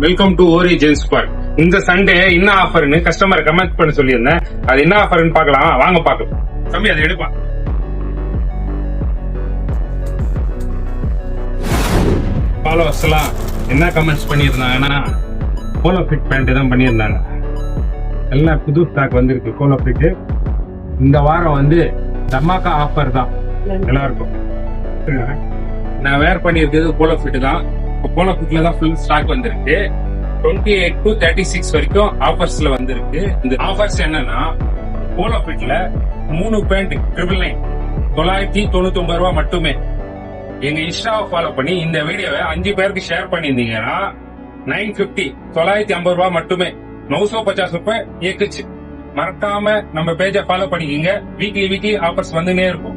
Welcome to origins park. இந்த Sunday என்ன ஆஃபர்னு கஸ்டமர் கமெண்ட் பண்ண சொல்லியிருந்தேன். அது என்ன ஆஃபர்னு பார்க்கலாம் வாங்க பார்க்கலாம். தம்பி அதை எடுப்பா. ஃபாலோவர்ஸ் எல்லாம் என்ன கமெண்ட்ஸ் பண்ணியிருந்தாங்கன்னா கோலோ ஃபிட் பேண்ட் தான் பண்ணியிருந்தாங்க. எல்லாம் புது ஸ்டாக் வந்திருக்கு கோலோ ஃபிட். இந்த வாரம் வந்து தமாக்கா ஆஃபர் தான் எல்லாருக்கும். நான் வேர் பண்ணியிருக்கிறது கோலோ ஃபிட் தான். கோலோ ஃபிட்ல தான் ஃபுல் ஸ்டாக் வந்திருக்கு. 28 to 36 வரைக்கும் ஆஃபர்ஸ்ல வந்திருக்கு. இந்த ஆஃபர்ஸ் என்னன்னா கோலோ ஃபிட்ல 3 பேண்ட் 999 999 ரூபாய் மட்டுமே. எங்க இன்ஸ்டாவை ஃபாலோ பண்ணி இந்த வீடியோவை 5 பேருக்கு ஷேர் பண்ணியிருந்தீங்கன்னா 950 950 ரூபாய் மட்டுமே. 950 ரூபாய் ஏக்குச்சு. மறக்காம நம்ம பேஜை ஃபாலோ பண்ணிக்கிங்க. வீக்லி ஆஃபர்ஸ் வந்துனே இருக்கும்.